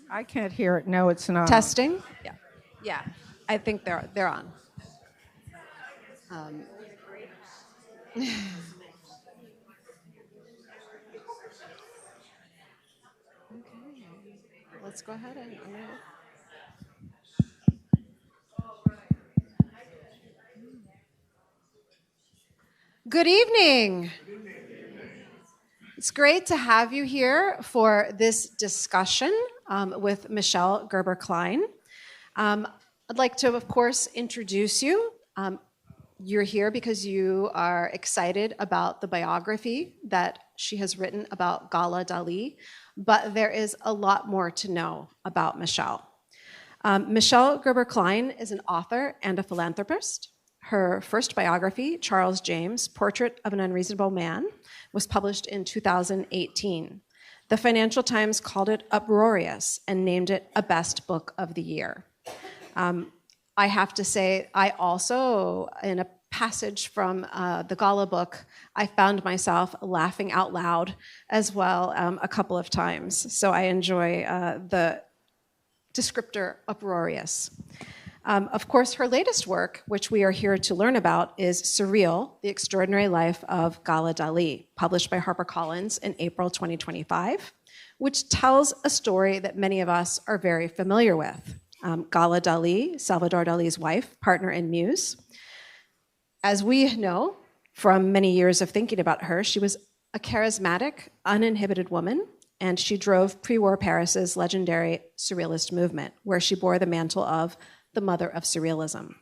I can't hear it. No, it's not. Testing? Yeah. I think they're on. Okay. Let's go ahead and. Good evening. It's great to have you here for this discussion with Michèle Gerber Klein. I'd like to, of course, introduce you. You're here because you are excited about the biography that she has written about Gala Dalí, but there is a lot more to know about Michèle. Michèle Gerber Klein is an author and a philanthropist. Her first biography, Charles James, Portrait of an Unreasonable Man, was published in 2018. The Financial Times called it uproarious and named it a best book of the year. I have to say, I also, in a passage from the Gala book, I found myself laughing out loud as well a couple of times. So I enjoy the descriptor uproarious. Of course, her latest work, which we are here to learn about, is Surreal, The Extraordinary Life of Gala Dalí, published by HarperCollins in April 2025, which tells a story that many of us are very familiar with. Gala Dalí, Salvador Dali's wife, partner, and muse. As we know from many years of thinking about her, she was a charismatic, uninhibited woman, and she drove pre-war Paris's legendary Surrealist movement, where she bore the mantle of the mother of Surrealism.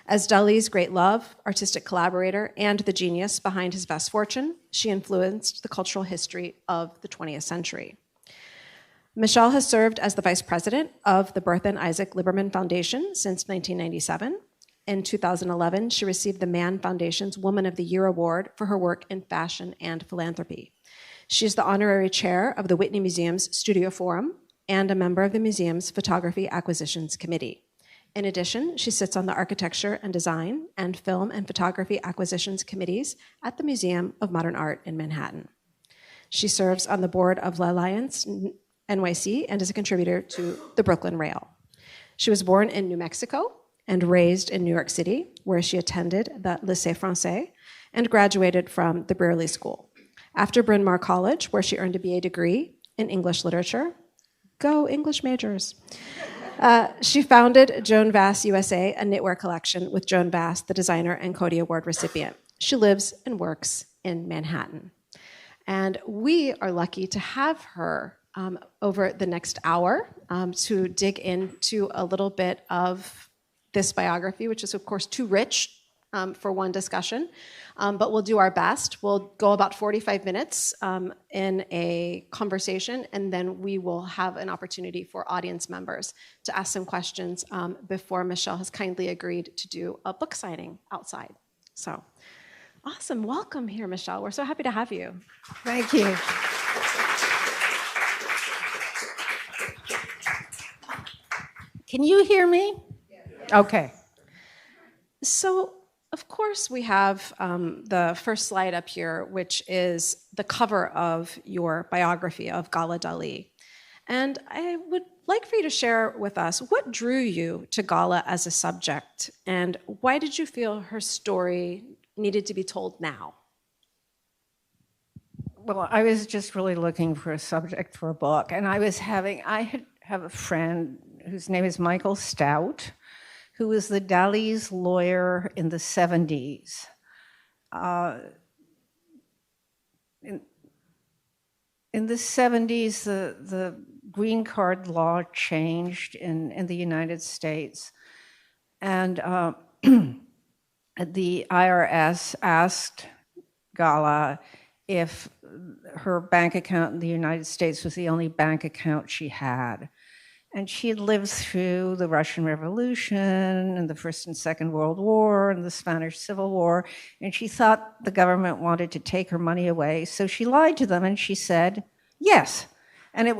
As Dali's great love, artistic collaborator, and the genius behind his vast fortune, she influenced the cultural history of the 20th century. Michèle has served as the vice president of the Bertha and Isaac Liberman Foundation since 1997. In 2011, she received the Mann Foundation's Woman of the Year Award for her work in fashion and philanthropy. She is the honorary chair of the Whitney Museum's Studio Forum and a member of the museum's Photography Acquisitions Committee. In addition, she sits on the Architecture and Design and Film and Photography Acquisitions Committees at the Museum of Modern Art in Manhattan. She serves on the board of L'Alliance NYC and is a contributor to the Brooklyn Rail. She was born in New Mexico and raised in New York City, where she attended the Lycée Français and graduated from the Brearley School. After Bryn Mawr College, where she earned a BA degree in English literature, go English majors, she founded Joan Vass USA, a knitwear collection with Joan Vass, the designer and Coty Award recipient. She lives and works in Manhattan. And we are lucky to have her over the next hour to dig into a little bit of this biography, which is, of course, too rich for one discussion, but we'll do our best. We'll go about 45 minutes in a conversation, and then we will have an opportunity for audience members to ask some questions before Michèle has kindly agreed to do a book signing outside. So, awesome. Welcome here, Michèle. We're so happy to have you. Thank you. Can you hear me? Okay. So, of course, we have the first slide up here, which is the cover of your biography of Gala Dalí. And I would like for you to share with us what drew you to Gala as a subject, and why did you feel her story needed to be told now? Well, I was just really looking for a subject for a book, and I have a friend whose name is Michael Stout, who was the Dali's lawyer in the 70s. In the 70s, the green card law changed in the United States, and the IRS asked Gala if her bank account in the United States was the only bank account she had. And she had lived through the Russian Revolution and the First and Second World War and the Spanish Civil War, and she thought the government wanted to take her money away, so she lied to them and she said, yes. And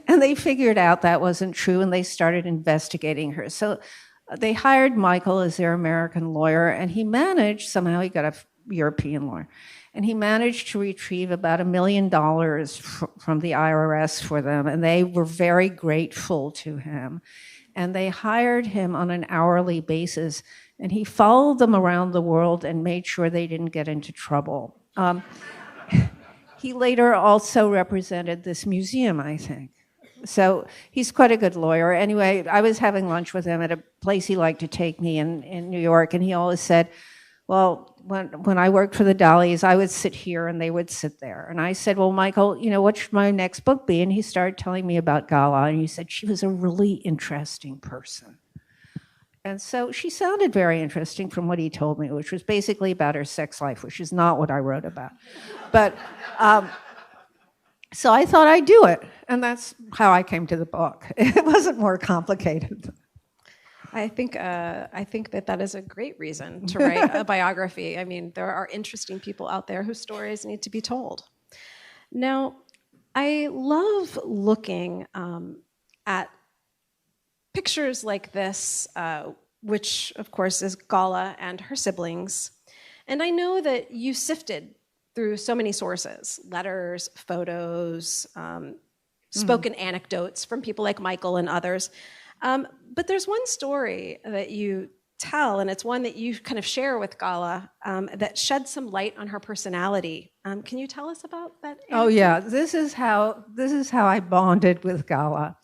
they figured out that wasn't true, and they started investigating her. So they hired Michael as their American lawyer, and he managed, somehow he got a European lawyer. And he managed to retrieve about $1 million from the IRS for them, and they were very grateful to him. And they hired him on an hourly basis, and he followed them around the world and made sure they didn't get into trouble. He later also represented this museum, I think. So he's quite a good lawyer. Anyway, I was having lunch with him at a place he liked to take me in New York, and he always said, well, when I worked for the Dalis, I would sit here and they would sit there. And I said, well, Michael, what should my next book be? And he started telling me about Gala, and he said she was a really interesting person. And so she sounded very interesting from what he told me, which was basically about her sex life, which is not what I wrote about. But so I thought I'd do it, and that's how I came to the book. It wasn't more complicated. I think that is a great reason to write a biography. I mean, there are interesting people out there whose stories need to be told. Now, I love looking at pictures like this, which, of course, is Gala and her siblings. And I know that you sifted through so many sources, letters, photos, spoken anecdotes from people like Michael and others. But there's one story that you tell, and it's one that you kind of share with Gala, that sheds some light on her personality. Can you tell us about that anecdote? Oh yeah, this is how I bonded with Gala.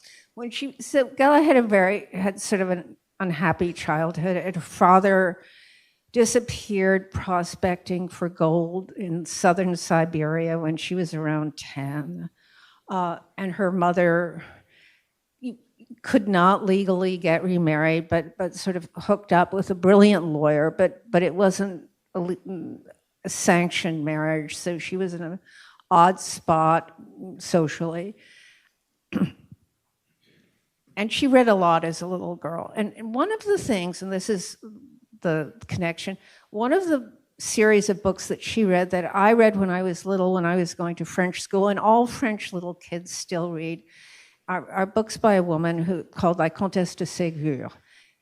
Gala had sort of an unhappy childhood. Her father disappeared prospecting for gold in southern Siberia when she was around 10, and her mother could not legally get remarried, but sort of hooked up with a brilliant lawyer, but it wasn't a sanctioned marriage, so she was in an odd spot socially. And she read a lot as a little girl. And one of the things, and this is the connection, one of the series of books that she read that I read when I was little, when I was going to French school, and all French little kids still read, are books by a woman called La Comtesse de Ségur.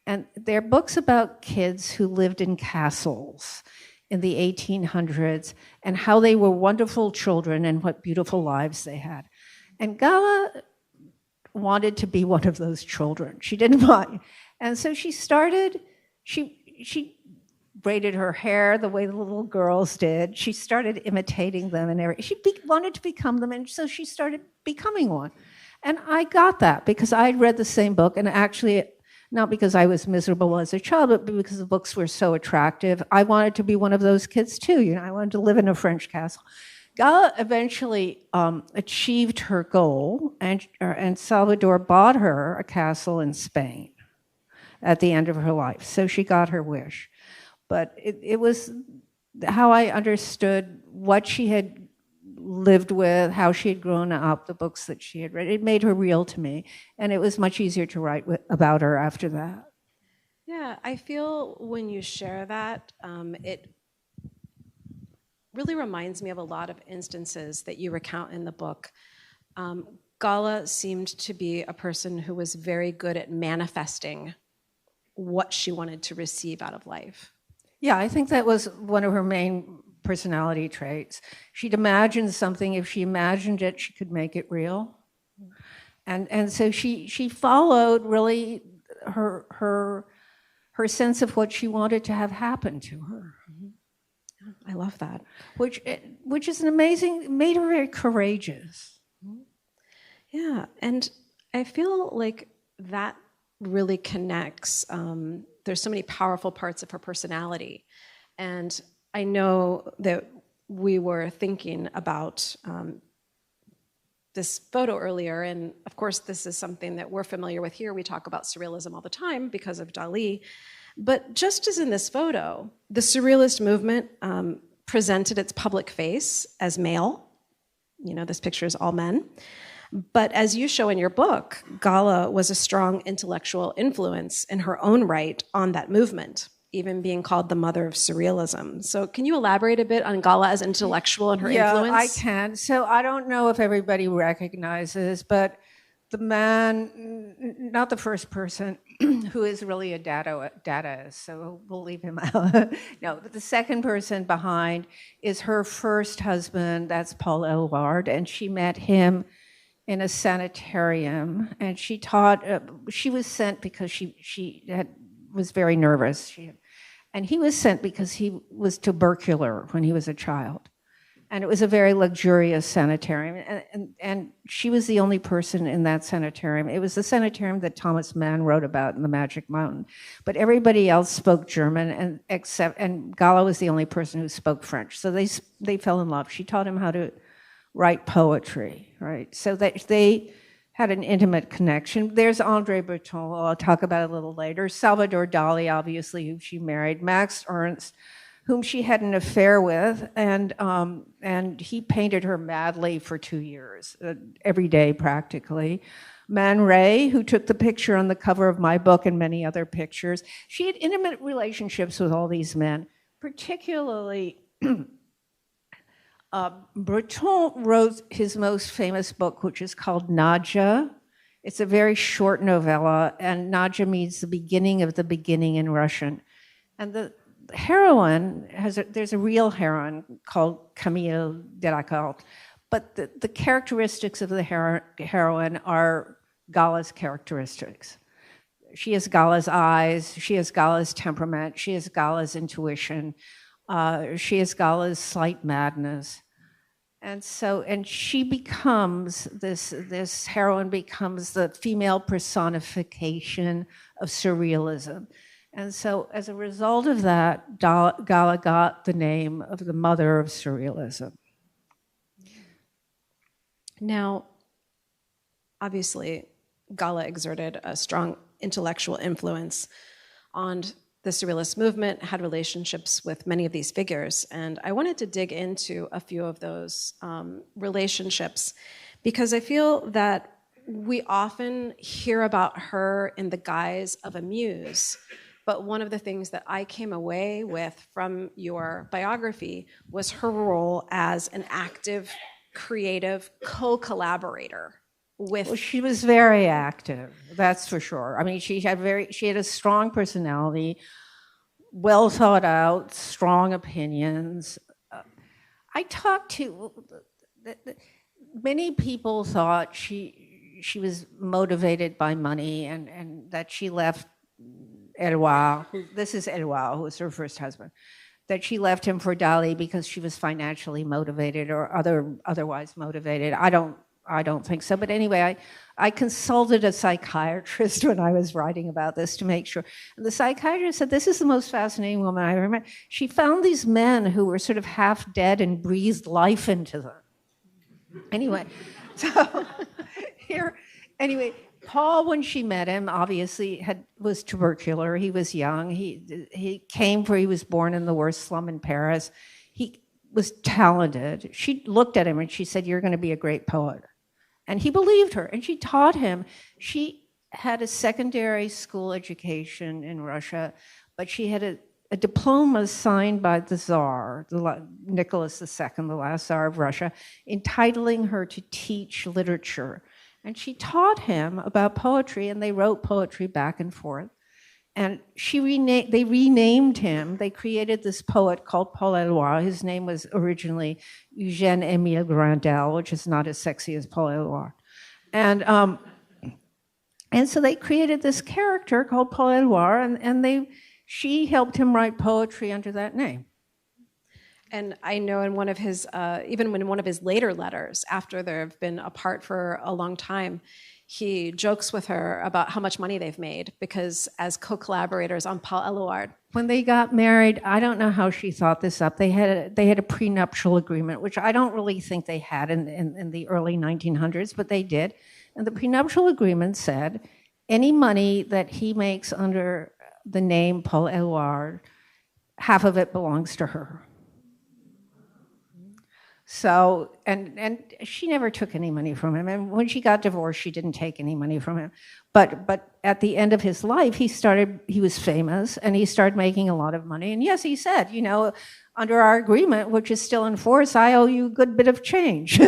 And they're books about kids who lived in castles in the 1800s and how they were wonderful children and what beautiful lives they had. And Gala wanted to be one of those children. She didn't want, and so she braided her hair the way the little girls did. She started imitating them and everything. She wanted to become them, and so she started becoming one. And I got that because I'd read the same book, and actually, not because I was miserable as a child, but because the books were so attractive. I wanted to be one of those kids too. I wanted to live in a French castle. Gala eventually achieved her goal, and Salvador bought her a castle in Spain at the end of her life. So she got her wish. But it was how I understood what she had lived with, how she had grown up, the books that she had read. It made her real to me, and it was much easier to write about her after that. Yeah, I feel when you share that, it really reminds me of a lot of instances that you recount in the book. Gala seemed to be a person who was very good at manifesting what she wanted to receive out of life. Yeah, I think that was one of her main personality traits. She'd imagine something. If she imagined it, she could make it real. And so she followed really her sense of what she wanted to have happen to her. I love that. Which is an amazing, made her very courageous. Yeah, and I feel like that really connects. There's so many powerful parts of her personality. And I know that we were thinking about this photo earlier, and of course this is something that we're familiar with here. We talk about surrealism all the time because of Dali. But just as in this photo, the surrealist movement presented its public face as male. This picture is all men. But as you show in your book, Gala was a strong intellectual influence in her own right on that movement, even being called the mother of surrealism. So can you elaborate a bit on Gala as intellectual and her influence? Yeah, I can. So I don't know if everybody recognizes, but the man, not the first person, who is really a dadaist, so we'll leave him out. No, but the second person behind is her first husband, that's Paul Eluard, and she met him in a sanitarium, and she taught, she was sent because was very nervous, and he was sent because he was tubercular when he was a child. And it was a very luxurious sanitarium. And she was the only person in that sanitarium. It was the sanitarium that Thomas Mann wrote about in The Magic Mountain. But everybody else spoke German, and Gala was the only person who spoke French. So they fell in love. She taught him how to write poetry, right? So that they had an intimate connection. There's André Breton, I'll talk about a little later. Salvador Dali, obviously, who she married. Max Ernst, whom she had an affair with, and he painted her madly for 2 years, every day practically. Man Ray, who took the picture on the cover of my book and many other pictures. She had intimate relationships with all these men, particularly Breton wrote his most famous book, which is called Nadja. It's a very short novella, and Nadja means the beginning of the beginning in Russian. And the heroine there's a real heroine called Camille Delacourt, but the characteristics of the heroine are Gala's characteristics. She has Gala's eyes, she has Gala's temperament, she has Gala's intuition, she has Gala's slight madness. And she becomes, this heroine becomes the female personification of surrealism. And so as a result of that, Gala got the name of the mother of surrealism. Now, obviously, Gala exerted a strong intellectual influence on the surrealist movement, had relationships with many of these figures, and I wanted to dig into a few of those relationships because I feel that we often hear about her in the guise of a muse. But one of the things that I came away with from your biography was her role as an active, creative co-collaborator with. Well, she was very active, that's for sure. I mean, she had a strong personality, well thought out, strong opinions. I talked to many people thought she was motivated by money and that she left Edouard, this is Edouard, who was her first husband, that she left him for Dali because she was financially motivated or otherwise motivated. I don't think so. But anyway, I consulted a psychiatrist when I was writing about this to make sure. And the psychiatrist said, this is the most fascinating woman I ever met. She found these men who were sort of half dead and breathed life into them. Anyway, so Paul, when she met him, obviously was tubercular. He was young. He was born in the worst slum in Paris. He was talented. She looked at him and she said, "You're going to be a great poet." And he believed her, and she taught him. She had a secondary school education in Russia, but she had a diploma signed by the Tsar, Nicholas II, the last Tsar of Russia, entitling her to teach literature. And she taught him about poetry, and they wrote poetry back and forth. And they renamed him. They created this poet called Paul Eluard. His name was originally Eugène Émile Grandel, which is not as sexy as Paul Eluard. And so they created this character called Paul Eluard, and she helped him write poetry under that name. And I know in one of his, even in one of his later letters, after they've been apart for a long time, he jokes with her about how much money they've made because as co-collaborators on Paul Eluard. When they got married, I don't know how she thought this up. They had a prenuptial agreement, which I don't really think they had in the early 1900s, but they did. And the prenuptial agreement said, any money that he makes under the name Paul Eluard, half of it belongs to her. So, and she never took any money from him. And when she got divorced, she didn't take any money from him. But at the end of his life, he was famous, and he started making a lot of money. And yes, he said, under our agreement, which is still in force, I owe you a good bit of change.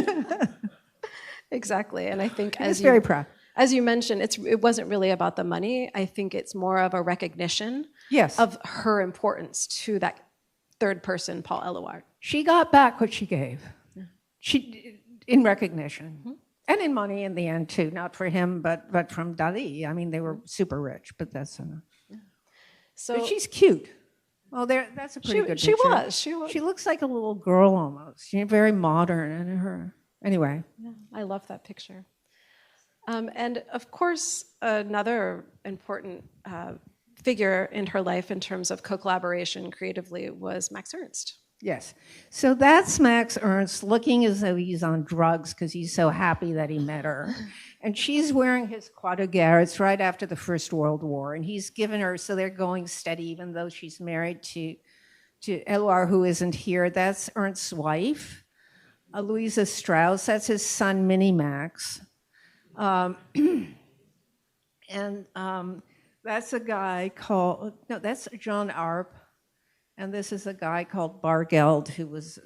Exactly. And I think very proud. as you mentioned, it wasn't really about the money. I think it's more of a recognition of her importance to that third person, Paul Eluard. She got back what she gave. She, in recognition. And in money in the end, too. Not for him, but from Dali. I mean, they were super rich, but that's enough. So, but she's cute. Well, that's a pretty good picture. She was. She looks like a little girl almost. She's very modern. And anyway. Yeah, I love that picture. And of course, another important figure in her life in terms of co-collaboration creatively was Max Ernst. Yes. So that's Max Ernst looking as though he's on drugs because he's so happy that he met her. And she's wearing his croix de guerre. It's right after the First World War. And he's given her, so they're going steady, even though she's married to Eluard, who isn't here. That's Ernst's wife, Louisa Strauss. That's his son, Mini Max. That's a guy called, that's John Arp. And this is a guy called Bargeld, who was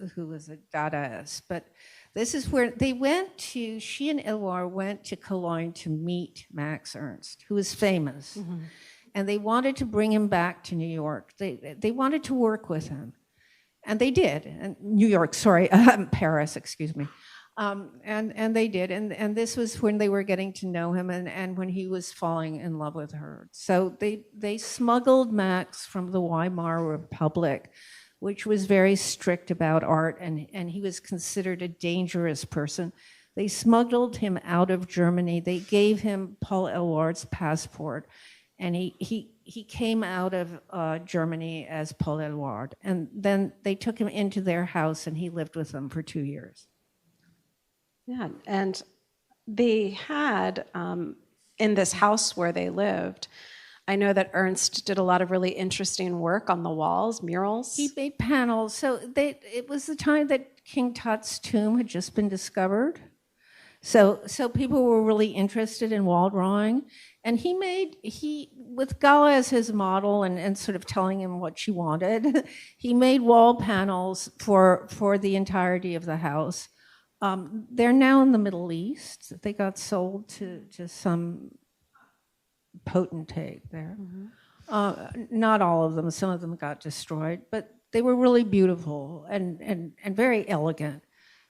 a Dadaist. But this is where she and Eluard went to Cologne to meet Max Ernst, who was famous. And they wanted to bring him back to New York. They wanted to work with him. And they did. And Paris, excuse me. And they did. And this was when they were getting to know him and when he was falling in love with her. So they smuggled Max from the Weimar Republic, which was very strict about art, and he was considered a dangerous person. They smuggled him out of Germany. They gave him Paul Eluard's passport, and he came out of Germany as Paul Eluard. And then they took him into their house, and he lived with them for 2 years. Yeah, and they had, in this house where they lived, I know that Ernst did a lot of really interesting work on the walls, murals. He made panels. So it was the time that King Tut's tomb had just been discovered. So people were really interested in wall drawing. And with Gala as his model and sort of telling him what she wanted, he made wall panels for the entirety of the house. They're now in the Middle East. They got sold to some potentate there. Not all of them. Some of them got destroyed, but they were really beautiful and very elegant.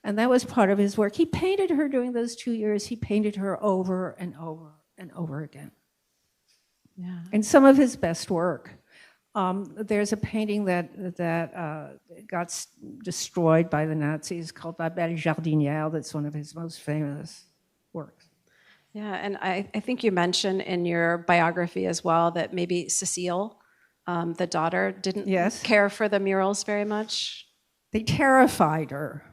And that was part of his work. He painted her during those 2 years. He painted her over and over and over again. Yeah. And some of his best work. There's a painting that got destroyed by the Nazis called La Belle Jardinière. That's one of his most famous works. Yeah, and I think you mentioned in your biography as well that maybe Cecile, the daughter, didn't care for the murals very much. They terrified her.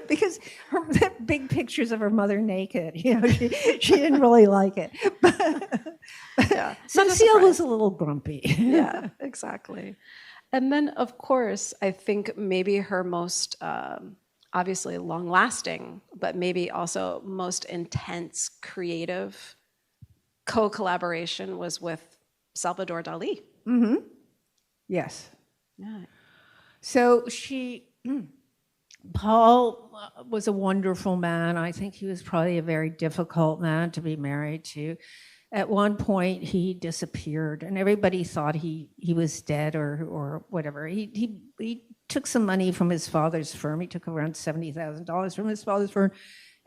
Because her big pictures of her mother naked, she didn't really like it. Yeah, Cecile was a little grumpy. Yeah, exactly. And then, of course, I think maybe her most obviously long-lasting, but maybe also most intense creative co-collaboration was with Salvador Dali. Mm-hmm. Yes. Yeah. So Paul was a wonderful man. I think he was probably a very difficult man to be married to. At one point, he disappeared, and everybody thought he was dead or whatever. He took some money from his father's firm. He took around $70,000 from his father's firm,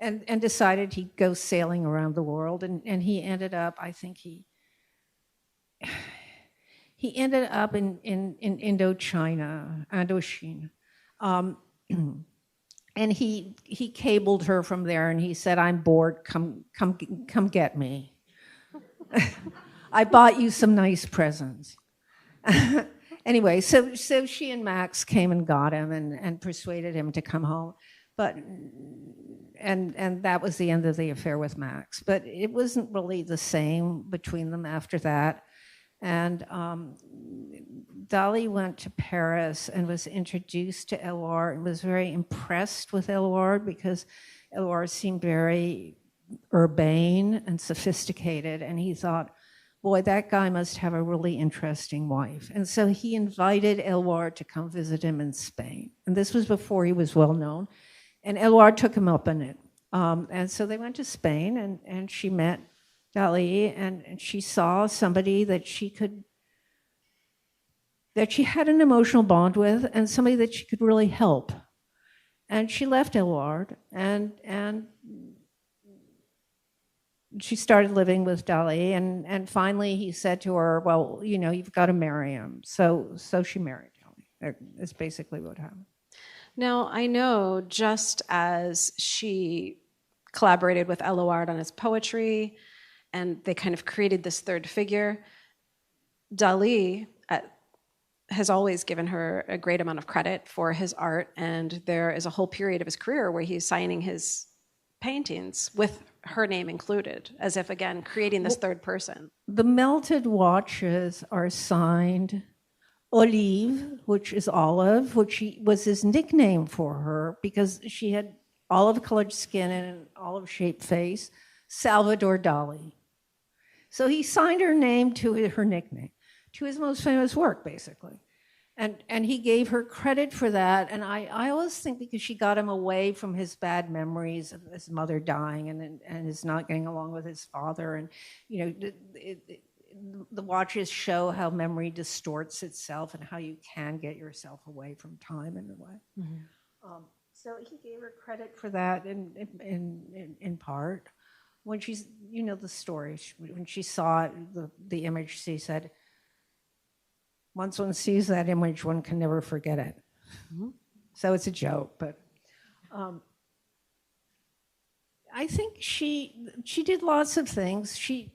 and decided he'd go sailing around the world. And he ended up, I think he ended up in Indochina. And he cabled her from there, and he said, "I'm bored. Come get me. I bought you some nice presents." Anyway, so she and Max came and got him and persuaded him to come home, and that was the end of the affair with Max. But it wasn't really the same between them after that. And Dali went to Paris and was introduced to Eluard and was very impressed with Eluard because Eluard seemed very urbane and sophisticated, and he thought, boy, that guy must have a really interesting wife. And so he invited Eluard to come visit him in Spain. And this was before he was well known. And Eluard took him up on it. And so they went to Spain, and she met Dali, and she saw somebody that she had an emotional bond with, and somebody that she could really help. And she left Éluard, and she started living with Dali, and finally he said to her, well, you've got to marry him. So she married Dali. That's basically what happened. Now, I know just as she collaborated with Éluard on his poetry, and they kind of created this third figure, Dali has always given her a great amount of credit for his art, and there is a whole period of his career where he's signing his paintings with her name included, as if, again, creating this third person. The melted watches are signed Olive, which is olive, which was his nickname for her because she had olive-colored skin and an olive-shaped face, Salvador Dali. So he signed her name to her nickname, to his most famous work, basically. And he gave her credit for that. And I always think because she got him away from his bad memories of his mother dying and his not getting along with his father. And, the watches show how memory distorts itself and how you can get yourself away from time in a way. Mm-hmm. So he gave her credit for that in part. When she's, the story, when she saw the image, she said, once one sees that image, one can never forget it. Mm-hmm. So it's a joke, but I think she did lots of things. She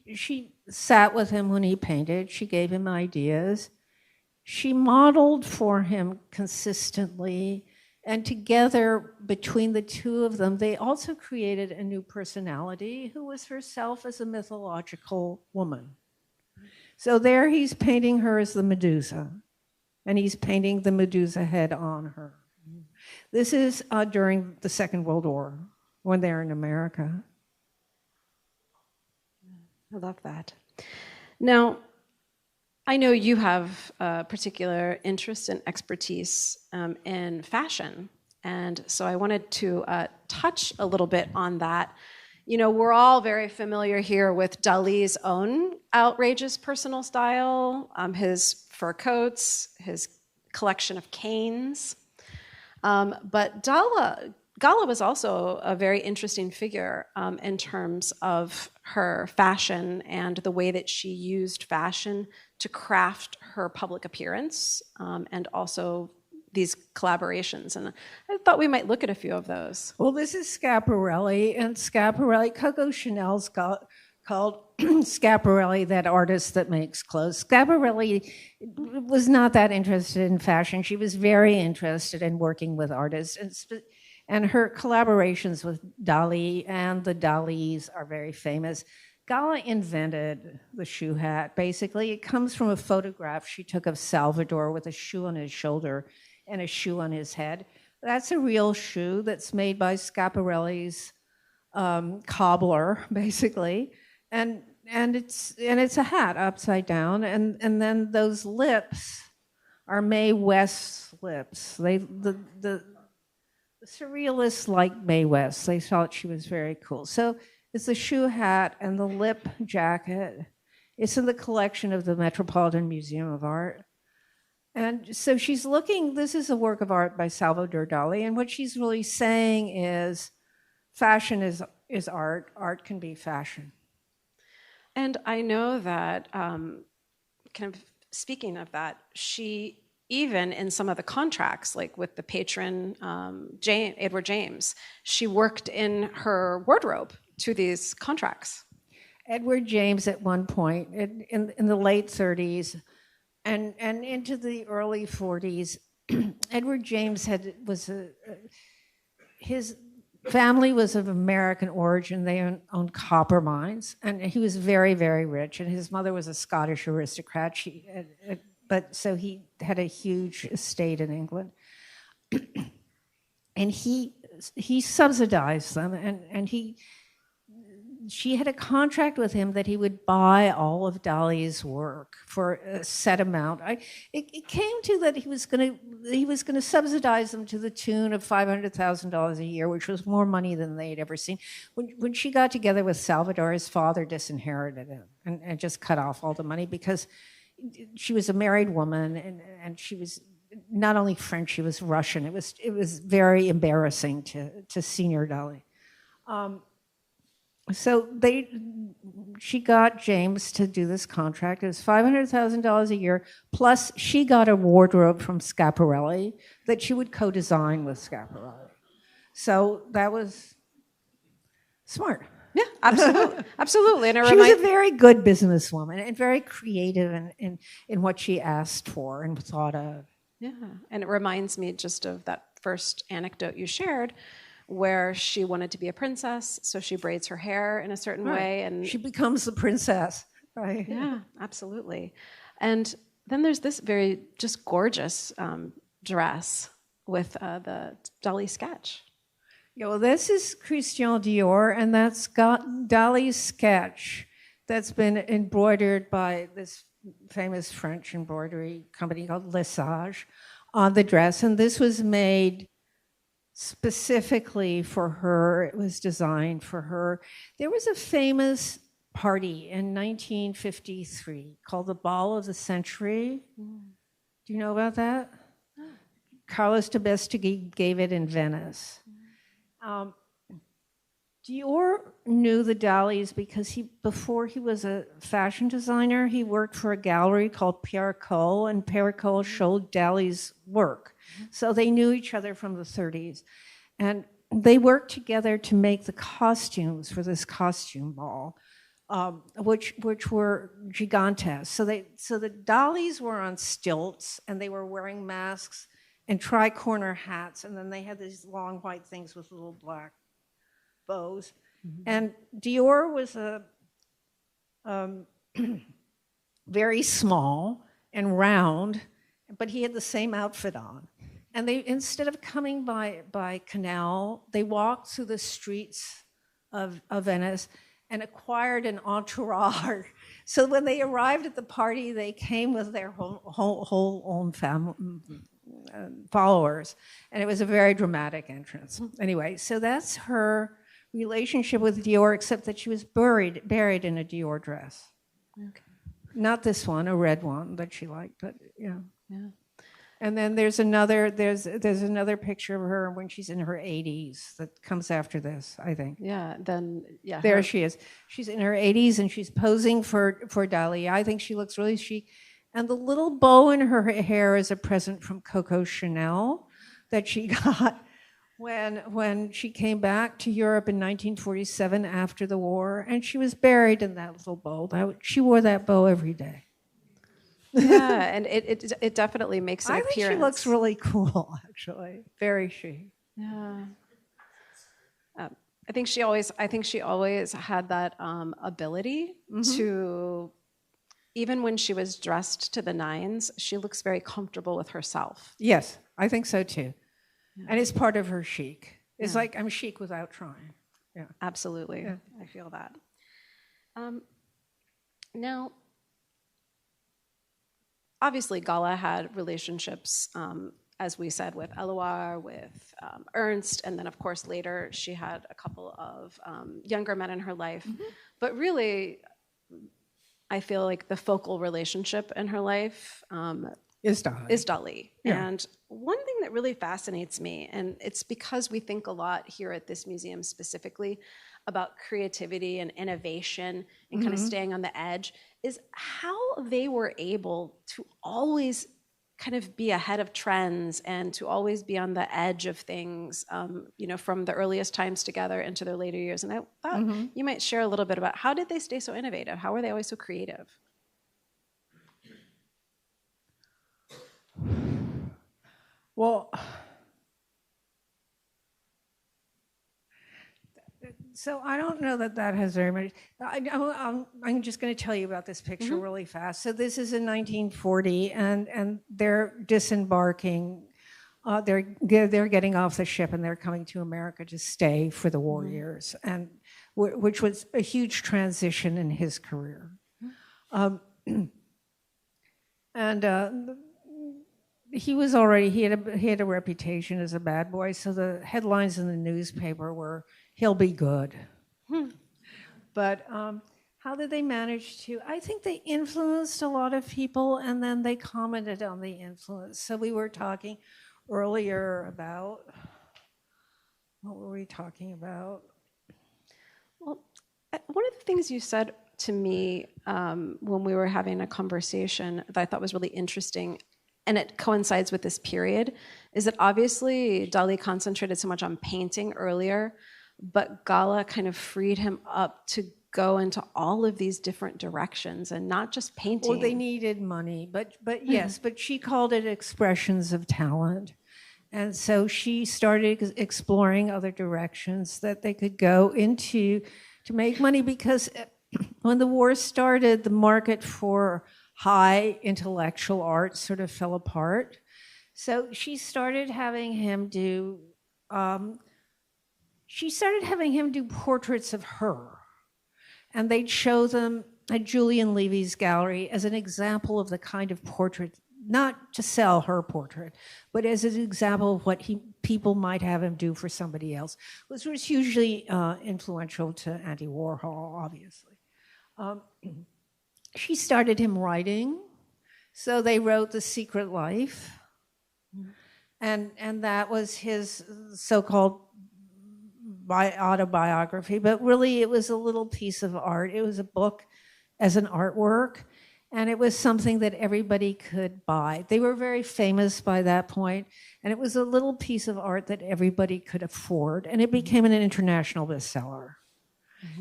sat with him when he painted. She gave him ideas. She modeled for him consistently. And together, between the two of them, they also created a new personality who was herself as a mythological woman. So there he's painting her as the Medusa, and he's painting the Medusa head on her. This is during the Second World War, when they're in America. I love that. Now, I know you have a particular interest and expertise in fashion, and so I wanted to touch a little bit on that. We're all very familiar here with Dali's own outrageous personal style, his fur coats, his collection of canes. But Gala was also a very interesting figure in terms of her fashion and the way that she used fashion to craft her public appearance and also these collaborations. And I thought we might look at a few of those. Well, this is Schiaparelli, and Coco Chanel's called Schiaparelli that artist that makes clothes. Schiaparelli was not that interested in fashion. She was very interested in working with artists. And her collaborations with Dali and the Dalis are very famous. Gala invented the shoe hat, basically. It comes from a photograph she took of Salvador with a shoe on his shoulder and a shoe on his head. That's a real shoe that's made by Schiaparelli's cobbler, basically. And it's a hat upside down. And then those lips are Mae West's lips. The Surrealists liked Mae West. They thought she was very cool. So it's the shoe hat and the lip jacket. It's in the collection of the Metropolitan Museum of Art. And so she's looking, this is a work of art by Salvador Dali, and what she's really saying is fashion is art, art can be fashion. And I know that, kind of speaking of that, she, even in some of the contracts, like with the patron, Edward James, she worked in her wardrobe to these contracts. Edward James at one point, in the late 30s, and into the early 40s, Edward James his family was of American origin. They owned copper mines, and he was very, very rich. And his mother was a Scottish aristocrat. So he had a huge estate in England, and he subsidized them, and she had a contract with him that he would buy all of Dali's work for a set amount. It came to that he was going to subsidize them to the tune of $500,000 a year, which was more money than they'd ever seen. When she got together with Salvador, his father disinherited him and just cut off all the money because she was a married woman and she was not only French, she was Russian. It was very embarrassing to Senior Dali. So she got James to do this contract. It was $500,000 a year, plus she got a wardrobe from Schiaparelli that she would co-design with Schiaparelli. So that was smart. Yeah, absolutely, absolutely. And she was a very good businesswoman and very creative in what she asked for and thought of. Yeah, and it reminds me just of that first anecdote you shared, where she wanted to be a princess, so she braids her hair in a certain way, and she becomes the princess, right? Yeah, absolutely. And then there's this very just gorgeous dress with the Dali sketch. Yeah, well, this is Christian Dior, and that's got Dali's sketch that's been embroidered by this famous French embroidery company called Les Sages on the dress, and this was made specifically for her. It was designed for her. There was a famous party in 1953 called the Ball of the Century. Do you know about that? Carlos Tobeschi gave it in Venice. Dior knew the Dalis because before he was a fashion designer, he worked for a gallery called Pierre Cole, and Pierre Cole showed Dali's work. So they knew each other from the 30s. And they worked together to make the costumes for this costume ball, which were gigantesque. So the Dalis were on stilts, and they were wearing masks and tri-corner hats, and then they had these long white things with little black bows. And Dior was very small and round, but he had the same outfit on. And they, instead of coming by canal, they walked through the streets of Venice and acquired an entourage. So when they arrived at the party, they came with their whole own family, followers, and it was a very dramatic entrance. Anyway, so that's her relationship with Dior, except that she was buried in a Dior dress. Okay. Not this one, a red one that she liked, but yeah. And then there's another picture of her when she's in her 80s that comes after this, I think. There she is. She's in her 80s and she's posing for Dali. I think she looks really chic. And the little bow in her hair is a present from Coco Chanel that she got when she came back to Europe in 1947 after the war, and she was buried in that little bow. She wore that bow every day. Yeah, and it definitely makes an appearance. I think she looks really cool, actually. Very chic. Yeah. I think she always had that ability to, even when she was dressed to the nines, she looks very comfortable with herself. Yes, I think so too. Yeah. And it's part of her chic. It's like I'm chic without trying. Yeah, absolutely. Yeah. I feel that. Now, obviously, Gala had relationships, as we said, with Eloire, with Ernst, and then, of course, later she had a couple of younger men in her life. But really, I feel like the focal relationship in her life is Dali. Yeah. And one thing that really fascinates me, and it's because we think a lot here at this museum specifically about creativity and innovation and kind of staying on the edge, is how they were able to always kind of be ahead of trends and to always be on the edge of things, from the earliest times together into their later years. And I thought you might share a little bit about how did they stay so innovative? How were they always so creative? Well, so I don't know that has very much. I'm just going to tell you about this picture really fast. So this is in 1940, and they're disembarking. They're getting off the ship, and they're coming to America to stay for the war years. And which was a huge transition in his career. He was already, he had a reputation as a bad boy, so the headlines in the newspaper were, "He'll be good." But how did they manage to? I think they influenced a lot of people, and then they commented on the influence. So we were talking earlier about, what were we talking about? Well, one of the things you said to me when we were having a conversation that I thought was really interesting, and it coincides with this period, is that obviously Dali concentrated so much on painting earlier, but Gala kind of freed him up to go into all of these different directions and not just painting. Well, they needed money, but yes, but she called it expressions of talent. And so she started exploring other directions that they could go into to make money, because when the war started, the market for high intellectual art sort of fell apart. So she started having him do portraits of her. And they'd show them at Julian Levy's gallery as an example of the kind of portrait, not to sell her portrait, but as an example of what people might have him do for somebody else, which was hugely influential to Andy Warhol, obviously. She started him writing, so they wrote The Secret Life, and that was his so-called autobiography, but really it was a little piece of art. It was a book as an artwork, and it was something that everybody could buy. They were very famous by that point, and it was a little piece of art that everybody could afford, and it became an international bestseller.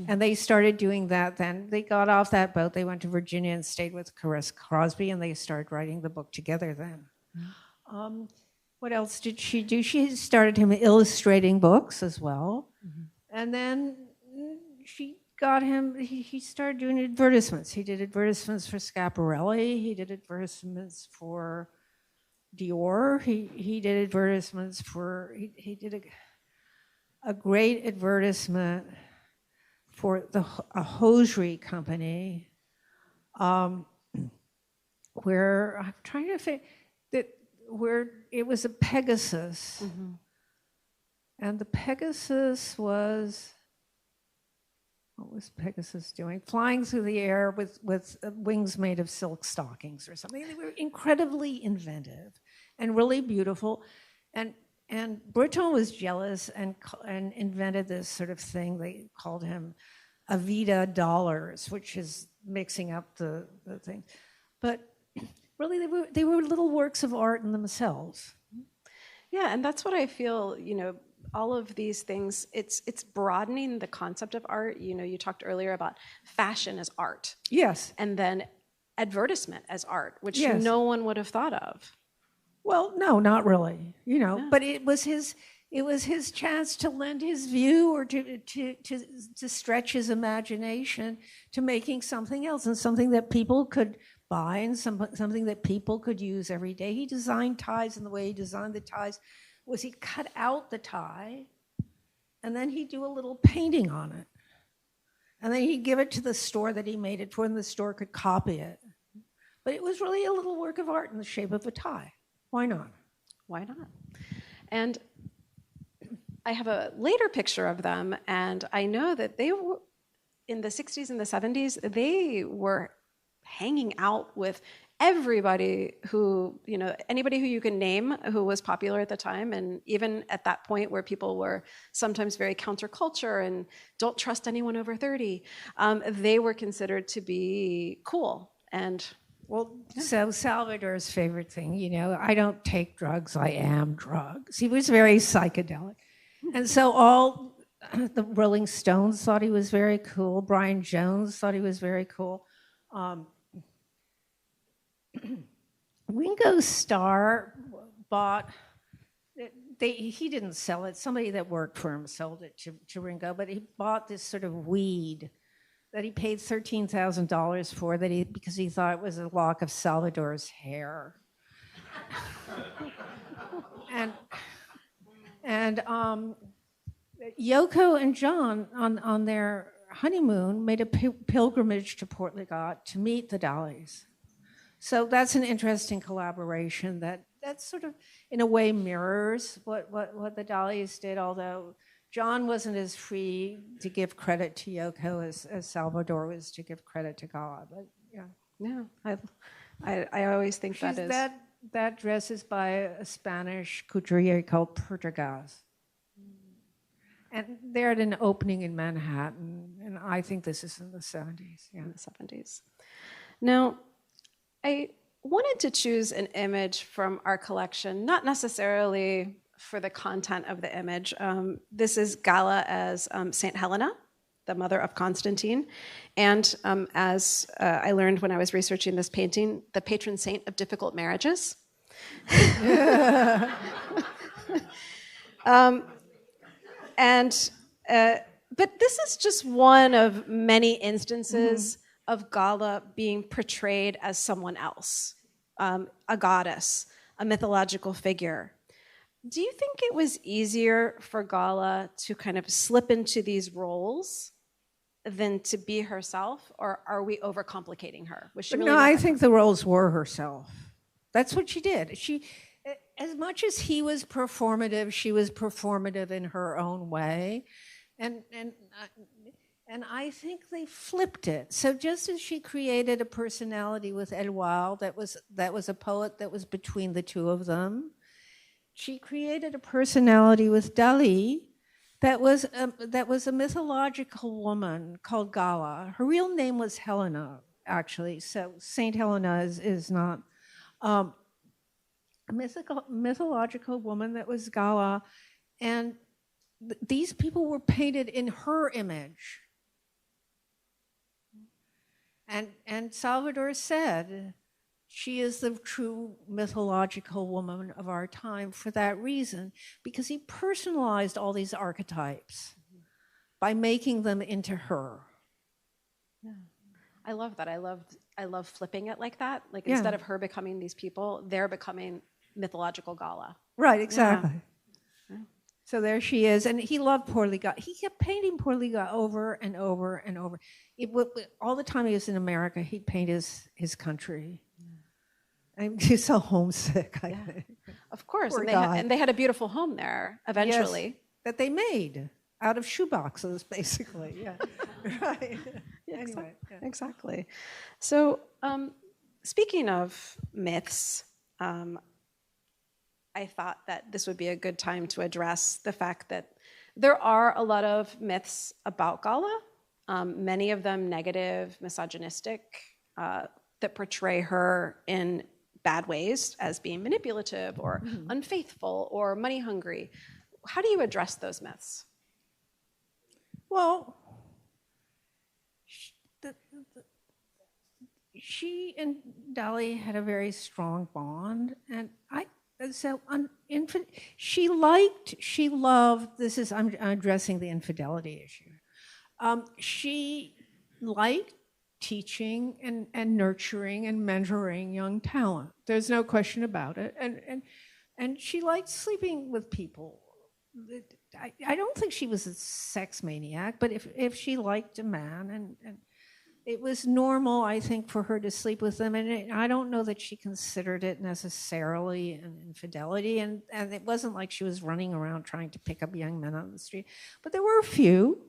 And they started doing that then. They got off that boat, they went to Virginia and stayed with Caress Crosby, and they started writing the book together then. What else did she do? She started him illustrating books as well. And then she got him, he started doing advertisements. He did advertisements for Schiaparelli, he did advertisements for Dior, he did advertisements for, he did a great advertisement for a hosiery company, where I'm trying to think that where it was a Pegasus, and the Pegasus was, what was Pegasus doing? Flying through the air with wings made of silk stockings or something. They were incredibly inventive and really beautiful, and Breton was jealous and invented this sort of thing. They called him Avida dollars, which is mixing up the thing. But really, they were little works of art in themselves. Yeah, and that's what I feel, all of these things, it's broadening the concept of art. You talked earlier about fashion as art. Yes. And then advertisement as art, which no one would have thought of. Well, no, not really. But it was his chance to lend his view, or to stretch his imagination to making something else, and something that people could buy, and something that people could use every day. He designed ties, and the way he designed the ties was he'd cut out the tie, and then he'd do a little painting on it. And then he'd give it to the store that he made it for, and the store could copy it. But it was really a little work of art in the shape of a tie. Why not? Why not? And I have a later picture of them, and I know that they were, in the 60s and the 70s, they were hanging out with everybody who, anybody who you can name who was popular at the time. And even at that point where people were sometimes very counterculture and don't trust anyone over 30, they were considered to be cool. And so Salvador's favorite thing, I don't take drugs, I am drugs. He was very psychedelic. And so all the Rolling Stones thought he was very cool. Brian Jones thought he was very cool. Ringo Starr bought, he didn't sell it, somebody that worked for him sold it to Ringo, but he bought this sort of weed that he paid $13,000 for, because he thought it was a lock of Salvador's hair. Yoko and John on their honeymoon made a pilgrimage to Port Ligat to meet the Dalis. So that's an interesting collaboration that sort of, in a way, mirrors what the Dalis did, although John wasn't as free to give credit to Yoko as Salvador was to give credit to Gala. But yeah, I always think that dress is by a Spanish couturier called Pertegaz. And they're at an opening in Manhattan, and I think this is in the 70s. Yeah. In the 70s. Now, I wanted to choose an image from our collection, not necessarily for the content of the image. This is Gala as St. Helena, the mother of Constantine, and as I learned when I was researching this painting, the patron saint of difficult marriages. But this is just one of many instances of Gala being portrayed as someone else, a goddess, a mythological figure. Do you think it was easier for Gala to kind of slip into these roles than to be herself, or are we overcomplicating her? Was she really? No, I think the roles were herself. That's what she did. She, as much as he was performative, she was performative in her own way, and I think they flipped it. So just as she created a personality with Edouard that was a poet that was between the two of them, she created a personality with Dali that was a mythological woman called Gala. Her real name was Helena, actually. So Saint Helena is not a mythological woman that was Gala, and these people were painted in her image. And Salvador said, she is the true mythological woman of our time for that reason, because he personalized all these archetypes by making them into her. Yeah. I love that. I love flipping it like that. Like instead of her becoming these people, they're becoming mythological Gala. Right, exactly. Yeah. So there she is, and he loved Port Ligat. He kept painting Port Ligat over and over and over. All the time he was in America, he'd paint his country. He's so homesick, I think. Of course, and they had a beautiful home there eventually. Yes, that they made out of shoeboxes, basically. Yeah, right. Anyway, exactly. So, speaking of myths, I thought that this would be a good time to address the fact that there are a lot of myths about Gala, many of them negative, misogynistic, that portray her in bad ways as being manipulative or unfaithful or money hungry. How do you address those myths? Well, she and Dali had a very strong bond, and she loved, I'm addressing the infidelity issue. She liked teaching and nurturing and mentoring young talent. There's no question about it. And she liked sleeping with people. I don't think she was a sex maniac, but if she liked a man, and it was normal, I think, for her to sleep with them. And I don't know that she considered it necessarily an infidelity. And it wasn't like she was running around trying to pick up young men on the street. But there were a few.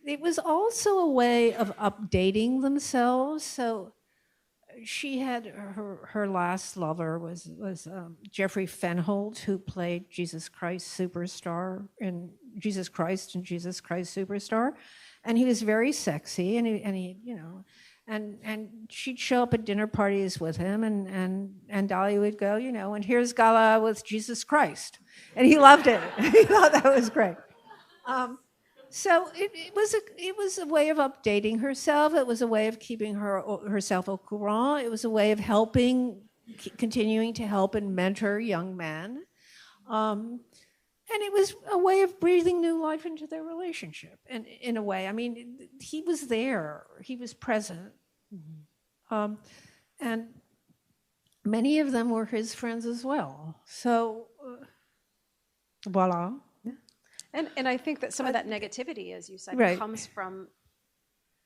It was also a way of updating themselves. So she had her last lover was Jeffrey Fenholt, who played Jesus Christ Superstar in Jesus Christ and Jesus Christ Superstar, and he was very sexy, and he and she'd show up at dinner parties with him, and Dali would go, and here's Gala with Jesus Christ, and he loved it. He thought that was great. So it was a way of updating herself. It was a way of keeping herself au courant. It was a way of continuing to help and mentor young men. And it was a way of breathing new life into their relationship. And in a way, I mean, he was there. He was present. And many of them were his friends as well. So, voila. And I think that some of that negativity, as you said, Right. comes from,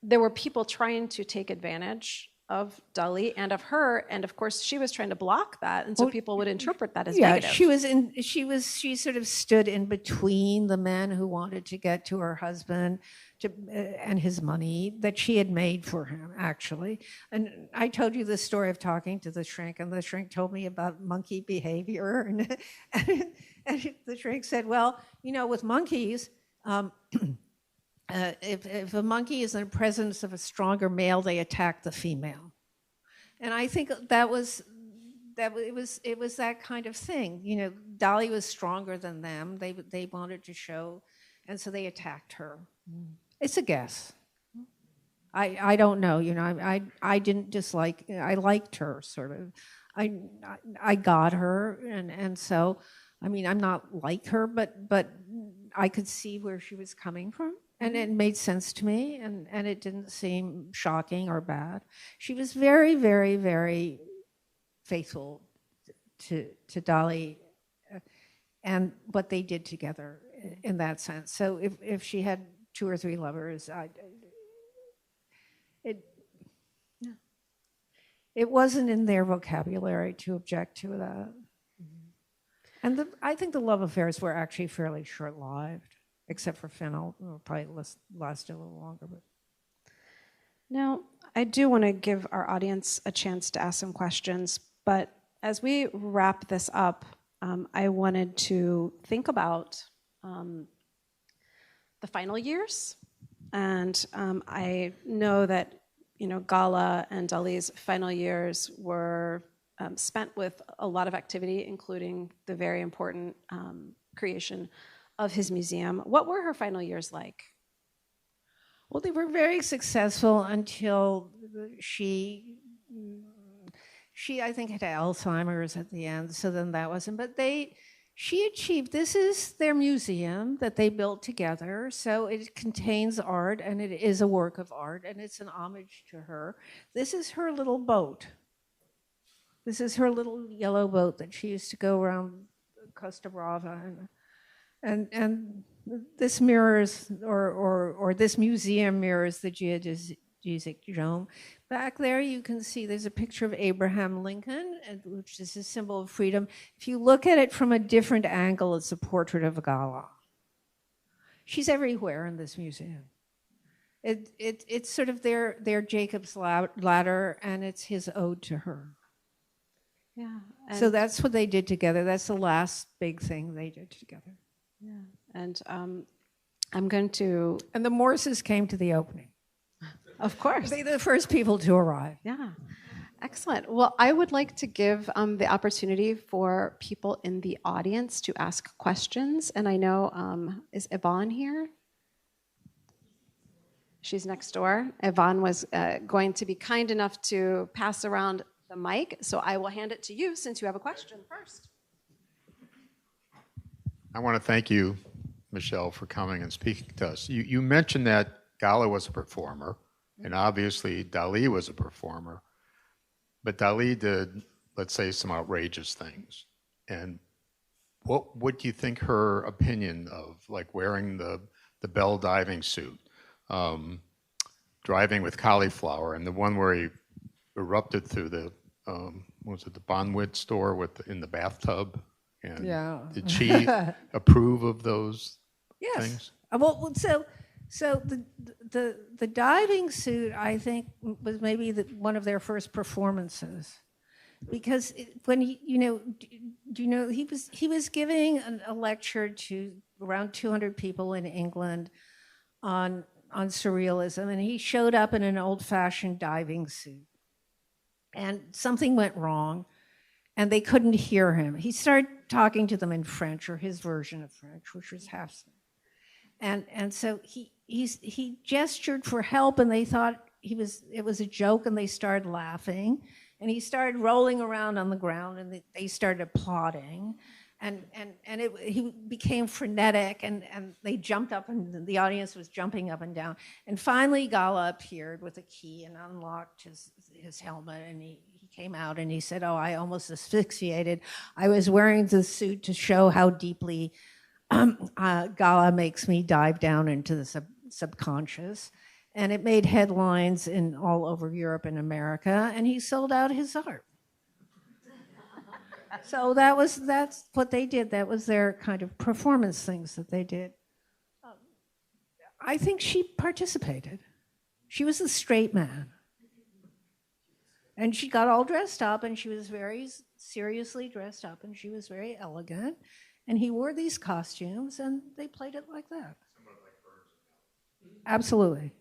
there were people trying to take advantage of Dali and of her, and of course she was trying to block that, and so people would interpret that as negative. She sort of stood in between the men who wanted to get to her husband and his money that she had made for him, actually. And I told you the story of talking to the shrink, and the shrink told me about monkey behavior, and the shrink said, well, with monkeys, if a monkey is in the presence of a stronger male, they attack the female. And I think it was that kind of thing. Dali was stronger than them. They wanted to show, and so they attacked her. It's a guess. I don't know. I didn't dislike. I liked her sort of. I got her, and so I'm not like her, but I could see where she was coming from. And it made sense to me, and it didn't seem shocking or bad. She was very, very, very faithful to Dali and what they did together in that sense. So if she had 2 or 3 lovers, it wasn't in their vocabulary to object to that. And I think the love affairs were actually fairly short-lived. Except for Finn, it'll probably last a little longer. But now, I do want to give our audience a chance to ask some questions, but as we wrap this up, I wanted to think about the final years. And I know that Gala and Dali's final years were spent with a lot of activity, including the very important creation of his museum. What were her final years like? Well, they were very successful until she I think had Alzheimer's at the end, so then that wasn't. But she achieved, this is their museum that they built together, so it contains art, and it is a work of art, and it's an homage to her. This is her little boat. This is her little yellow boat that she used to go around Costa Brava and this mirrors, or this museum mirrors the geodesic dome. Back there you can see there's a picture of Abraham Lincoln, which is a symbol of freedom. If you look at it from a different angle, it's a portrait of Gala. She's everywhere in this museum. It's sort of their Jacob's ladder, and it's his ode to her. Yeah. So that's what they did together. That's the last big thing they did together. Yeah, and I'm going to... And the Morses came to the opening. Of course. They're the first people to arrive. Yeah, excellent. Well, I would like to give the opportunity for people in the audience to ask questions. And I know, is Yvonne here? She's next door. Yvonne was going to be kind enough to pass around the mic, so I will hand it to you since you have a question first. I want to thank you, Michèle, for coming and speaking to us. You mentioned that Gala was a performer, and obviously Dali was a performer, but Dali did, let's say, some outrageous things. And what do you think her opinion of, like, wearing the Bell diving suit, driving with cauliflower, and the one where he erupted through the, was it the Bonwit store in the bathtub? And yeah. Did she approve of those things? Well, so the diving suit, I think, was maybe one of their first performances, because when he was giving a lecture to around 200 people in England on surrealism, and he showed up in an old-fashioned diving suit, and something went wrong, and they couldn't hear him. He started talking to them in French, or his version of French, which was half. And so he gestured for help, and they thought it was a joke, and they started laughing, and he started rolling around on the ground, and they started applauding, and he became frenetic, and they jumped up, and the audience was jumping up and down, and finally Gala appeared with a key and unlocked his helmet, and he came out and he said, "Oh, I almost asphyxiated. I was wearing the suit to show how deeply Gala makes me dive down into the subconscious. And it made headlines in all over Europe and America, and he sold out his art. So that's what they did. That was their kind of performance things that they did. I think she participated. She was the straight man. And she got all dressed up, and she was very seriously dressed up, and she was very elegant. And he wore these costumes, and they played it like that. Absolutely.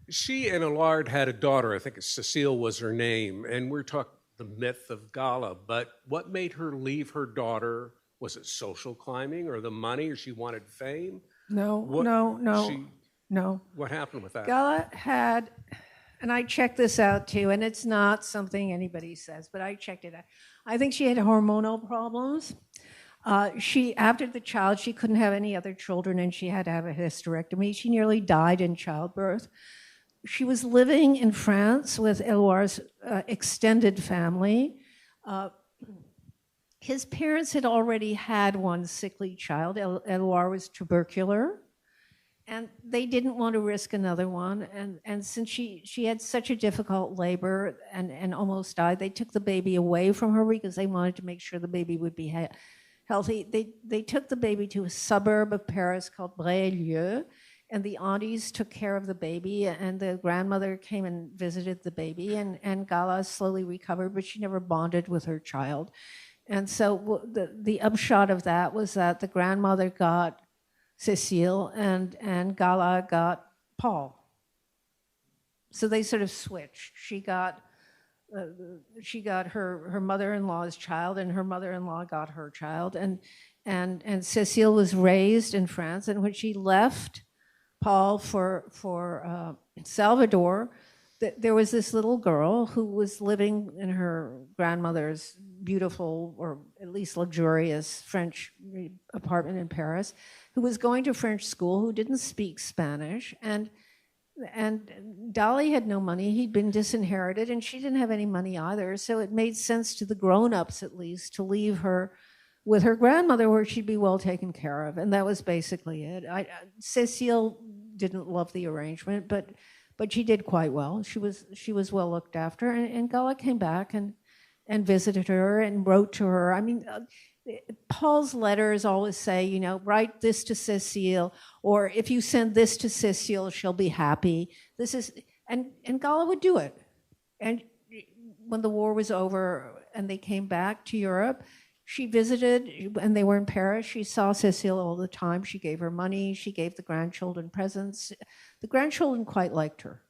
She and Allard had a daughter, I think Cecile was her name, and we're talking the myth of Gala, but what made her leave her daughter? Was it social climbing or the money, or she wanted fame? No. What happened with that? Gala had, and I checked this out too, and it's not something anybody says, but I checked it out. I think she had hormonal problems. After the child, she couldn't have any other children, and she had to have a hysterectomy. She nearly died in childbirth. She was living in France with Éluard's extended family. His parents had already had one sickly child. Éluard was tubercular, and they didn't want to risk another one. And since she had such a difficult labor and almost died, they took the baby away from her because they wanted to make sure the baby would be healthy. They took the baby to a suburb of Paris called Bray-Lieu, and the aunties took care of the baby, and the grandmother came and visited the baby, and Gala slowly recovered, but she never bonded with her child. And so the upshot of that was that the grandmother got Cecile, and Gala got Paul. So they sort of switched. She got her mother-in-law's child, and her mother-in-law got her child, and Cecile was raised in France, and when she left Paul for Salvador, there was this little girl who was living in her grandmother's beautiful, or at least luxurious, French apartment in Paris, who was going to French school, who didn't speak Spanish, and Dali had no money. He'd been disinherited, and she didn't have any money either. So it made sense to the grown-ups, at least, to leave her with her grandmother where she'd be well taken care of. And that was basically it. Cecile didn't love the arrangement, but she did quite well. She was well looked after. And Gala came back and visited her and wrote to her. I mean, Paul's letters always say, write this to Cecile, or if you send this to Cecile, she'll be happy. And Gala would do it. And when the war was over and they came back to Europe, she visited, and they were in Paris. She saw Cecile all the time. She gave her money. She gave the grandchildren presents. The grandchildren quite liked her.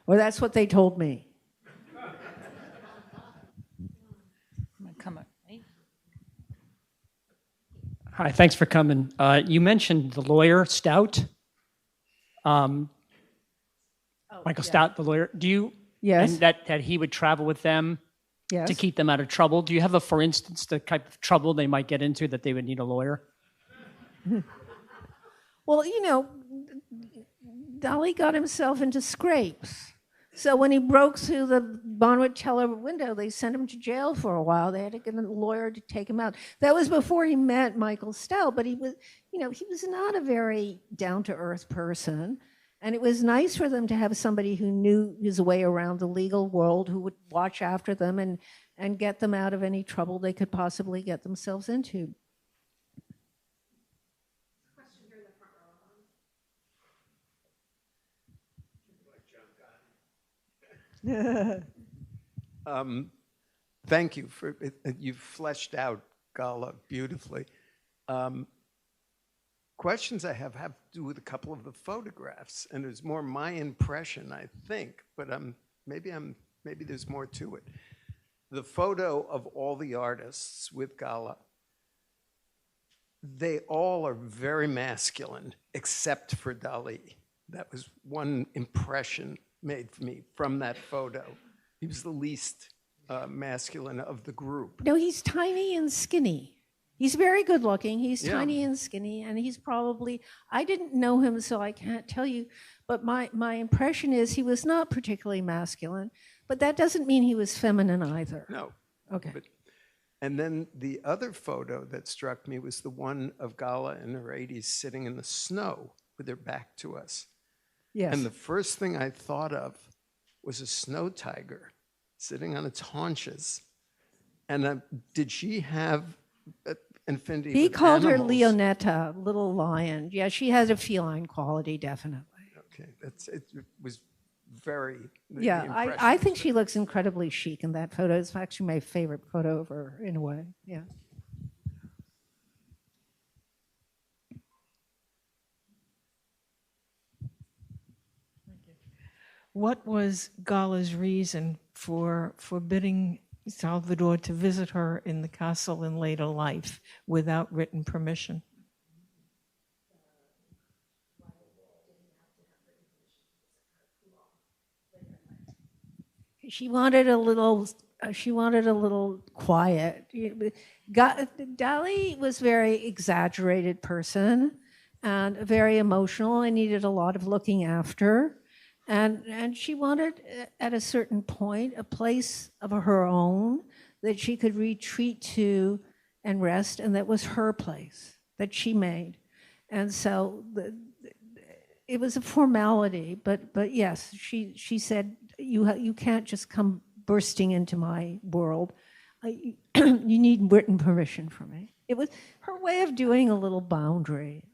Or that's what they told me. Come on. Hey. Hi, thanks for coming. You mentioned the lawyer, Stout. Michael Stout, the lawyer. Do you? Yes. And that he would travel with them Yes. to keep them out of trouble. Do you have for instance, the type of trouble they might get into that they would need a lawyer? Well, Dali got himself into scrapes. So when he broke through the Bonwit Teller window, they sent him to jail for a while. They had to get a lawyer to take him out. That was before he met Michael Stout, but he was not a very down-to-earth person. And it was nice for them to have somebody who knew his way around the legal world, who would watch after them and get them out of any trouble they could possibly get themselves into. Question here in the front row. Thank you for it. You've fleshed out Gala beautifully. Questions I have to do with a couple of the photographs, and it's more my impression, I think, but maybe there's more to it. The photo of all the artists with Gala, they all are very masculine, except for Dali. That was one impression made for me from that photo. He was the least masculine of the group. No, he's tiny and skinny. He's very good looking. He's Yeah. tiny and skinny, and he's probably, I didn't know him, so I can't tell you, but my impression is he was not particularly masculine, but that doesn't mean he was feminine either. No. Okay. But, and then the other photo that struck me was the one of Gala in her 80s sitting in the snow with her back to us. Yes. And the first thing I thought of was a snow tiger sitting on its haunches. And did she have infinity He with called her animals? Leonetta, little lion. Yeah, she has a feline quality, definitely. Okay, it was very. the Yeah, impression I was think she looks incredibly chic in that photo. It's actually my favorite photo of her, in a way. Yeah. What was Gala's reason for forbidding Salvador to visit her in the castle in later life without written permission? She wanted a little. She wanted a little quiet. Dali was a very exaggerated person and very emotional and needed a lot of looking after. And she wanted, at a certain point, a place of her own that she could retreat to and rest, and that was her place that she made. And so it was a formality, but yes, she said, you can't just come bursting into my world. You need written permission from me. It was her way of doing a little boundary,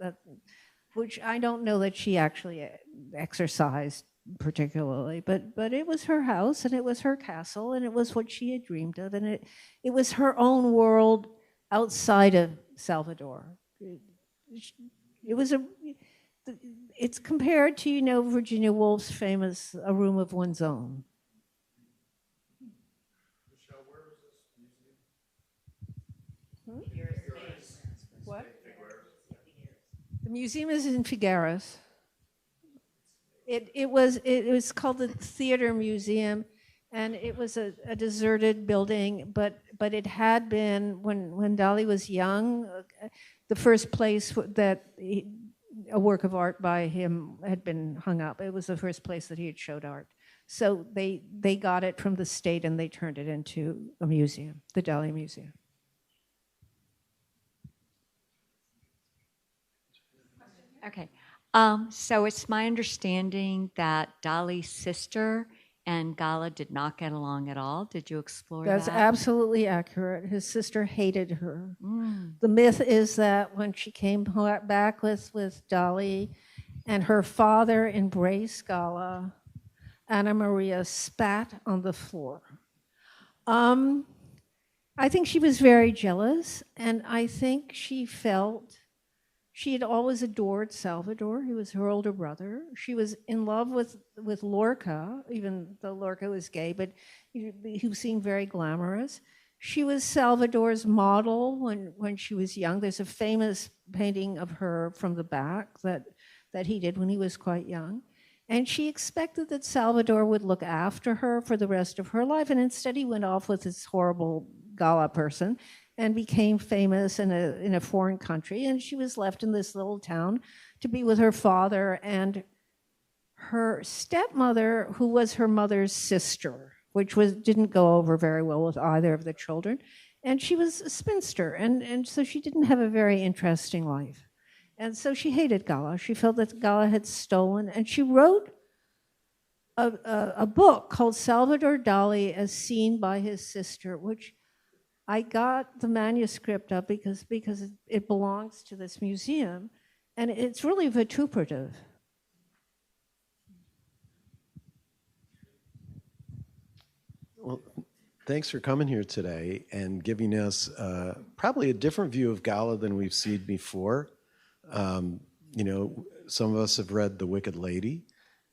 which I don't know that she actually exercised particularly, but it was her house and it was her castle and it was what she had dreamed of, and it was her own world outside of Salvador. It's compared to, Virginia Woolf's famous A Room of One's Own. Michelle, where is this museum? What? The museum is in Figueres. It was called the Theater Museum, and it was a deserted building, but it had been, when Dali was young, the first place that a work of art by him had been hung up. It was the first place that he had showed art. So they got it from the state and they turned it into a museum, the Dali Museum. Okay. So it's my understanding that Dali's sister and Gala did not get along at all. Did you explore That's that? absolutely accurate. His sister hated her. The myth is that when she came back with Dali and her father embraced Gala, Anna Maria spat on the floor. I think she was very jealous, and I think she felt she had always adored Salvador. He was her older brother. She was in love with Lorca, even though Lorca was gay, but he seemed very glamorous. She was Salvador's model when she was young. There's a famous painting of her from the back that he did when he was quite young. And she expected that Salvador would look after her for the rest of her life, and instead he went off with this horrible Gala person and became famous in a foreign country, and she was left in this little town to be with her father and her stepmother, who was her mother's sister, which didn't go over very well with either of the children. And she was a spinster, and so she didn't have a very interesting life. And so she hated Gala. She felt that Gala had stolen, and she wrote a book called Salvador Dali as Seen by His Sister, which I got the manuscript of because it belongs to this museum, and it's really vituperative. Well, thanks for coming here today and giving us probably a different view of Gala than we've seen before. Some of us have read The Wicked Lady,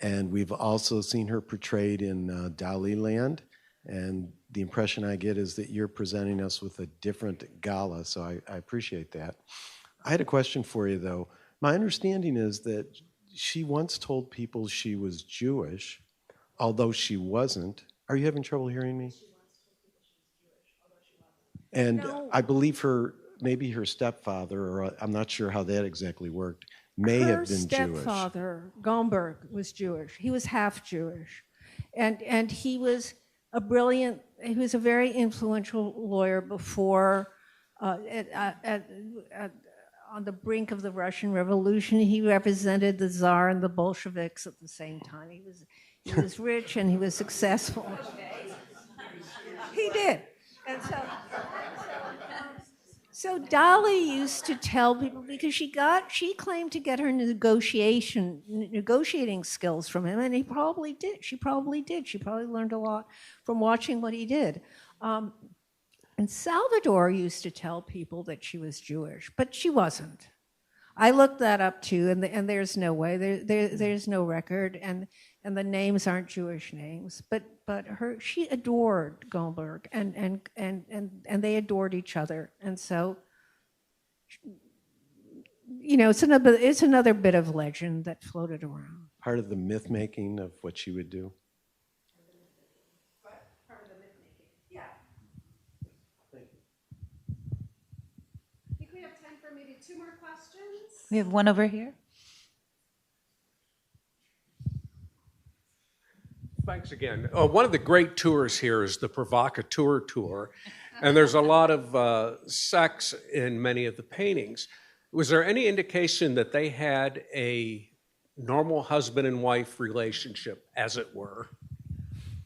and we've also seen her portrayed in Dali Land. And the impression I get is that you're presenting us with a different Gala, so I appreciate that. I had a question for you, though. My understanding is that she once told people she was Jewish, although she wasn't. Are you having trouble hearing me? And No. I believe her maybe her stepfather, or I'm not sure how that exactly worked, may have been Jewish. Her stepfather, Gomberg, was Jewish. He was half Jewish. And he was he was a very influential lawyer before, on the brink of the Russian Revolution. He represented the Tsar and the Bolsheviks at the same time. He was rich and he was successful. He did. And so Dali used to tell people, because she claimed to get her negotiating skills from him, and he probably did. She probably did. She probably learned a lot from watching what he did. And Salvador used to tell people that she was Jewish, but she wasn't. I looked that up too, and there's no way. There's no record, and the names aren't Jewish names. But she adored Gomberg, and they adored each other. And so, it's another bit of legend that floated around. Part of the myth making of what she would do. Part of the myth making. Yeah. I think we have time for maybe 2 more questions. We have one over here. Thanks again. One of the great tours here is the provocateur tour, and there's a lot of sex in many of the paintings. Was there any indication that they had a normal husband and wife relationship, as it were?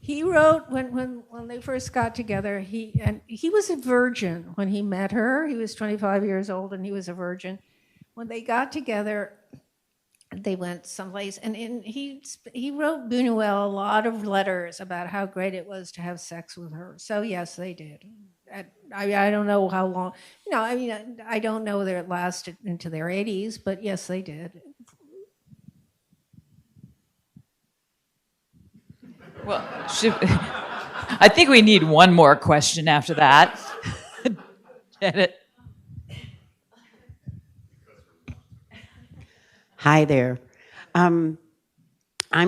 He wrote when they first got together. He was a virgin when he met her. He was 25 years old, and he was a virgin. When they got together, they went someplace, and he wrote Buñuel a lot of letters about how great it was to have sex with her. So yes, they did. I don't know how long. I don't know that it lasted into their 80s, but yes, they did. Well, I think we need one more question after that. Janet. Hi there. I'm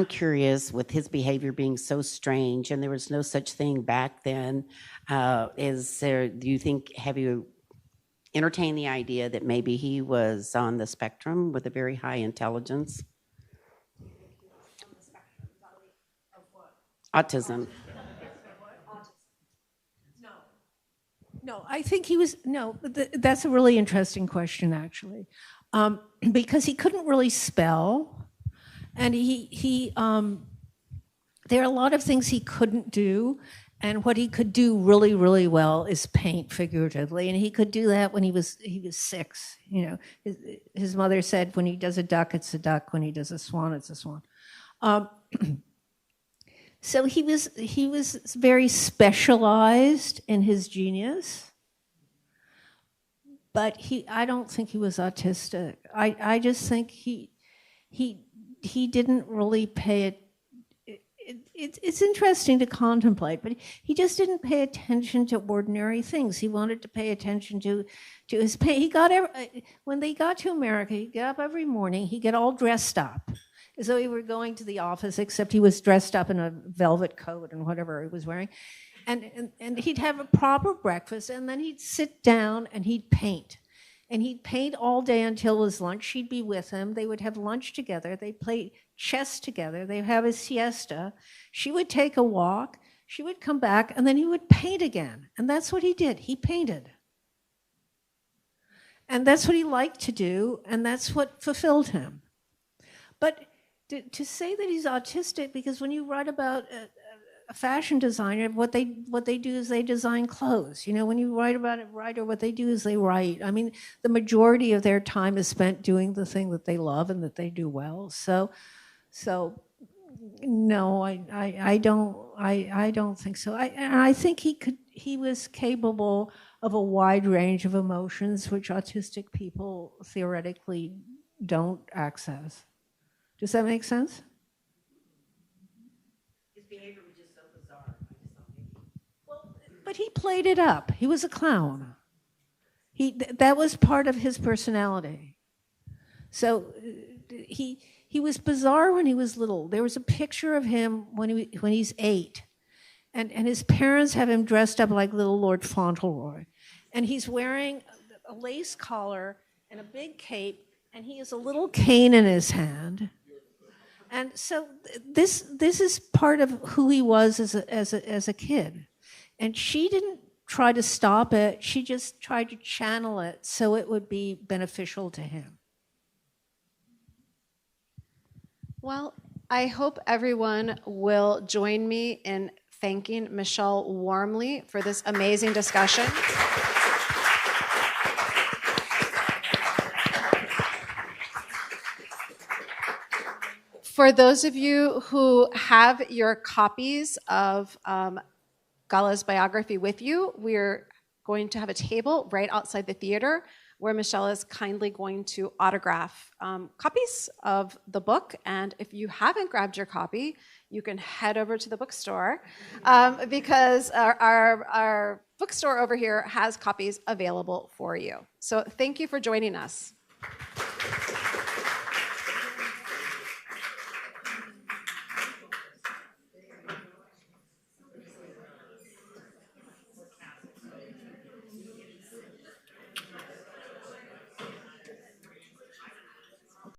curious, with his behavior being so strange, and there was no such thing back then, have you entertained the idea that maybe he was on the spectrum with a very high intelligence? Autism. No, I think he was, that's a really interesting question, actually. Because he couldn't really spell, and there are a lot of things he couldn't do, and what he could do really, really well is paint figuratively, and he could do that when he was 6. His mother said, when he does a duck, it's a duck. When he does a swan, it's a swan. So he was very specialized in his genius. But I don't think he was autistic. I just think he didn't really pay it. It's interesting to contemplate, but he just didn't pay attention to ordinary things. He wanted to pay attention to his pain. When they got to America, he'd get up every morning. He'd get all dressed up, as though he were going to the office, except he was dressed up in a velvet coat and whatever he was wearing. And he'd have a proper breakfast, and then he'd sit down and he'd paint. And he'd paint all day until his lunch. She'd be with him. They would have lunch together. They'd play chess together. They'd have a siesta. She would take a walk. She would come back, and then he would paint again. And that's what he did. He painted. And that's what he liked to do, and that's what fulfilled him. But to say that he's autistic, because when you write about a fashion designer, what they do is they design clothes. When you write about a writer, what they do is they write. I mean, the majority of their time is spent doing the thing that they love and that they do well. So no, I don't think so. I think he was capable of a wide range of emotions, which autistic people theoretically don't access. Does that make sense? His behavior was just so bizarre. But he played it up. He was a clown. That was part of his personality. So he was bizarre when he was little. There was a picture of him when he's 8, and his parents have him dressed up like little Lord Fauntleroy, and he's wearing a lace collar and a big cape, and he has a little cane in his hand. And so this is part of who he was as a kid. And she didn't try to stop it. She just tried to channel it so it would be beneficial to him. Well, I hope everyone will join me in thanking Michèle warmly for this amazing discussion. For those of you who have your copies of Gala's biography with you, we're going to have a table right outside the theater where Michèle is kindly going to autograph copies of the book. And if you haven't grabbed your copy, you can head over to the bookstore because our bookstore over here has copies available for you. So thank you for joining us.